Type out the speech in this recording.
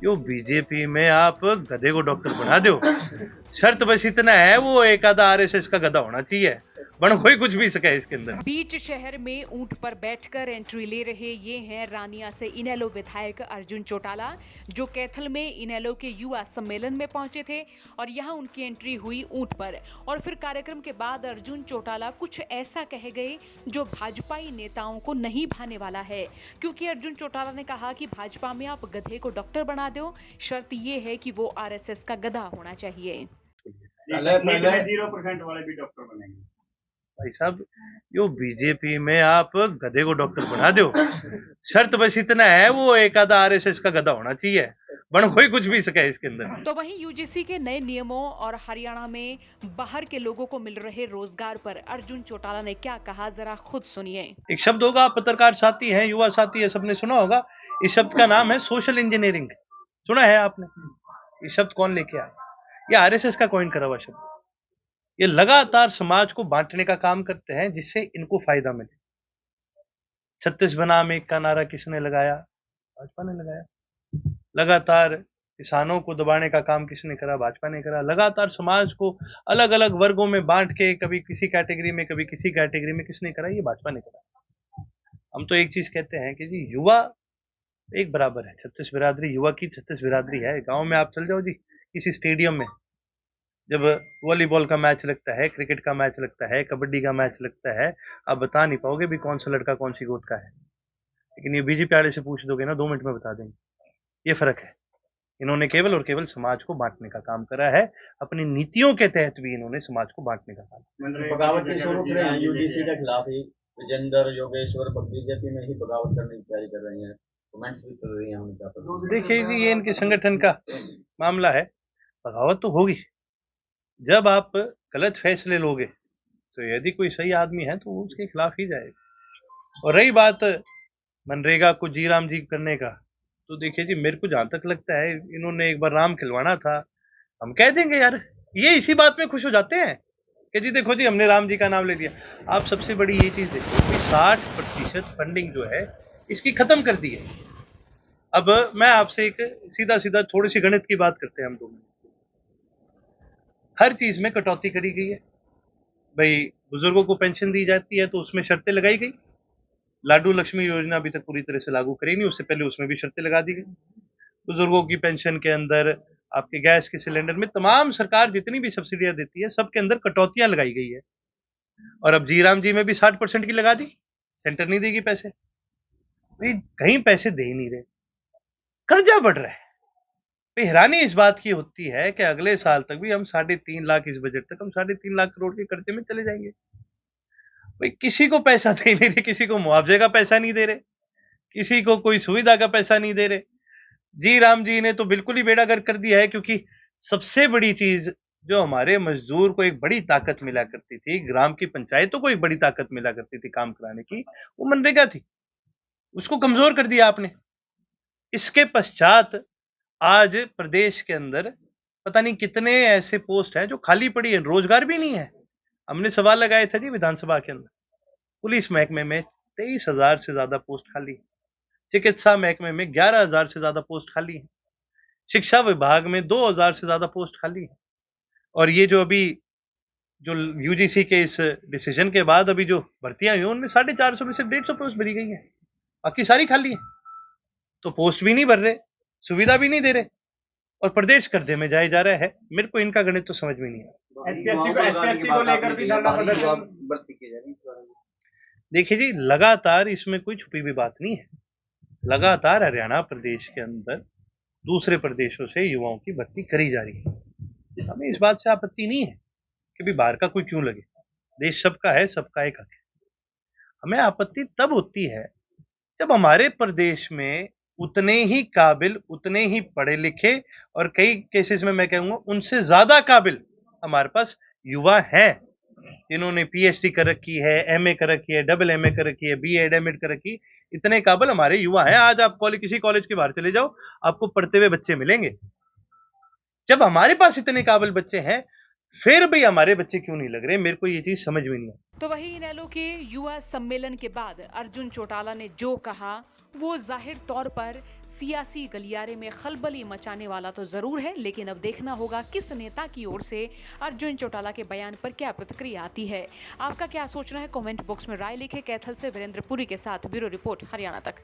यो BJP में आप गधे को डॉक्टर बना दो। शर्त बस इतना है, वो एक आधा आरएसएस का गधा होना चाहिए, वरना कोई कुछ भी सके इसके अंदर। बीच शहर में ऊंट पर बैठकर एंट्री ले रहे ये हैं रानिया से इनेलो विधायक अर्जुन चौटाला, जो कैथल में इनेलो के युवा सम्मेलन में पहुंचे थे और यहां उनकी एंट्री हुई ऊंट पर। और फिर कार्यक्रम के बाद अर्जुन चौटाला कुछ ऐसा कह गए जो भाजपाई नेताओं को नहीं भाने वाला है, क्योंकि अर्जुन चौटाला ने कहा कि भाजपा में आप गधे को डॉक्टर बना दो, शर्त ये है कि वो आरएसएस का गधा होना चाहिए। पहले 0% वाले भी डॉक्टर बनेंगे। भाई साहब, यो बीजेपी में आप गधे को डॉक्टर बना दो। शर्त बस इतना है, वो एक आधा आरएसएस का गधा होना चाहिए, वरना कोई कुछ भी सके इसके अंदर। तो वहीं यूजीसी के नए नियमों और हरियाणा में बाहर के लोगों को मिल रहे रोजगार पर अर्जुन चौटाला ने क्या कहा, जरा खुद सुनिए। एक शब्द होगा, पत्रकार साथी है, युवा साथी है, सबने सुना होगा। इस शब्द का नाम है सोशल इंजीनियरिंग। सुना है आपने? ये शब्द कौन लेके आया? ये आरएसएस का कॉइन करा हुआ शब्द। ये लगातार समाज को बांटने का काम करते हैं जिससे इनको फायदा मिले। 36 बनाम 1 का नारा किसने लगाया? भाजपा ने लगाया। लगातार किसानों को दबाने का काम किसने करा? भाजपा ने करा। लगातार समाज को अलग अलग वर्गों में बांट के, कभी किसी कैटेगरी में कभी किसी कैटेगरी में, किसने करा? ये भाजपा ने करा। हम तो एक चीज कहते हैं कि जी युवा एक बराबर है। 36 बिरादरी, युवा की 36 बिरादरी है। गांव में आप चल जाओ जी, किसी स्टेडियम में जब वॉलीबॉल का मैच लगता है, क्रिकेट का मैच लगता है, कबड्डी का मैच लगता है, आप बता नहीं पाओगे भी कौन सा लड़का कौन सी गोद का है। लेकिन ये बीजेपी वाले से पूछ दोगे ना, 2 मिनट में बता देंगे। ये फर्क है। इन्होंने केवल और केवल समाज को बांटने का काम करा है। अपनी नीतियों के तहत भी इन्होंने समाज को बांटने का काम। बगावत के स्वरूप में यूजीसी के खिलाफ ही विजेंद्र योगेश्वर बीजेपी में ही बगावत करने की तैयारी कर रही हैं, कमेंट्स भी चल रही हैं उनका। देखिए जी, ये इनके संगठन का मामला है। बगावत तो होगी जब आप गलत फैसले लोगे। तो यदि कोई सही आदमी है तो वो उसके खिलाफ ही जाएगा। और रही बात मनरेगा को जी राम जी करने का, तो देखिए जी, मेरे को जहां तक लगता है इन्होंने एक बार राम खिलवाना था। हम कह देंगे यार, ये इसी बात में खुश हो जाते हैं कि जी देखो जी, हमने राम जी का नाम ले लिया। आप सबसे बड़ी ये चीज देखो कि 60% फंडिंग जो है इसकी खत्म कर दी है। अब मैं आपसे एक सीधा सीधा थोड़ी सी गणित की बात करते हैं हम दोनों। हर चीज में कटौती करी गई है। भाई, बुजुर्गों को पेंशन दी जाती है तो उसमें शर्तें लगाई गई। लाडू लक्ष्मी योजना अभी तक पूरी तरह से लागू करी नहीं, उससे पहले उसमें भी शर्तें लगा दी गई। बुजुर्गों की पेंशन के अंदर, आपके गैस के सिलेंडर में, तमाम सरकार जितनी भी सब्सिडियां देती है सबके अंदर कटौतियां लगाई गई है। और अब जी राम जी में भी 60% की लगा दी। सेंटर नहीं देगी पैसे, भाई कहीं पैसे दे ही नहीं रहे, कर्जा बढ़ रहा है। हैरानी इस बात की होती है कि अगले साल तक भी हम 3.5 लाख, इस बजट तक हम 3.5 लाख करोड़ के कर्जे में चले जाएंगे। भाई किसी को पैसा दे नहीं रहे, किसी को मुआवजे का पैसा नहीं दे रहे, किसी को कोई सुविधा का पैसा नहीं दे रहे। जी राम जी ने तो बिल्कुल ही बेड़ा गर्क कर दिया है, क्योंकि सबसे बड़ी चीज जो हमारे मजदूर को एक बड़ी ताकत मिला करती थी, ग्राम की पंचायतों को एक बड़ी ताकत मिला करती थी काम कराने की, वो मनरेगा थी। उसको कमजोर कर दिया आपने। इसके पश्चात आज प्रदेश के अंदर पता नहीं कितने ऐसे पोस्ट हैं जो खाली पड़ी है, रोजगार भी नहीं है। हमने सवाल लगाया था जी विधानसभा के अंदर। पुलिस महकमे में 23,000 से ज्यादा पोस्ट खाली है। चिकित्सा महकमे में 11,000 से ज्यादा पोस्ट खाली है। शिक्षा विभाग में 2,000 से ज्यादा पोस्ट खाली है। और ये जो अभी जो यूजीसी के इस डिसीजन के बाद अभी जो भर्तियां हुई उनमें 450 में से 150 पोस्ट भरी गई है, बाकी सारी खाली है। तो पोस्ट भी नहीं भर रहे, सुविधा भी नहीं दे रहे, और प्रदेश कर्जे में जाए जा रहा है। मेरे को इनका गणित तो समझ में नहीं आया। एचपीएससी को लेकर भी धरना प्रदर्शन भर्ती की जा रही है। देखिए जी, लगातार इसमें कोई छुपी हुई बात नहीं है। लगातार हरियाणा प्रदेश के अंदर दूसरे प्रदेशों से युवाओं की भर्ती करी जा रही है। हमें इस बात से आपत्ति नहीं है कि भी बाहर का कोई क्यों लगे। देश सबका है, सबका एक हक है। हमें आपत्ति तब होती है जब हमारे प्रदेश में उतने ही काबिल, उतने ही पढ़े लिखे, और कई केसेस में मैं कहूंगा उनसे ज्यादा काबिल हमारे पास युवा हैं। इन्होंने पीएचडी कर रखी है, एमए कर रखी है, डबल एमए कर रखी है, बीएड एमएड कर रखी, इतने काबिल हमारे युवा हैं। आज आप किसी कॉलेज के बाहर चले जाओ, आपको पढ़ते हुए बच्चे मिलेंगे। जब हमारे पास इतने काबिल बच्चे हैं, फिर भी हमारे बच्चे क्यों नहीं लग रहे, मेरे को ये चीज समझ में नहीं आई। तो वही इनेलो के युवा सम्मेलन के बाद अर्जुन चौटाला ने जो कहा वो जाहिर तौर पर सियासी गलियारे में खलबली मचाने वाला तो जरूर है, लेकिन अब देखना होगा किस नेता की ओर से अर्जुन चौटाला के बयान पर क्या प्रतिक्रिया आती है। आपका क्या सोचना है कमेंट बॉक्स में राय लिखे। कैथल से वीरेंद्र पुरी के साथ ब्यूरो रिपोर्ट हरियाणा तक।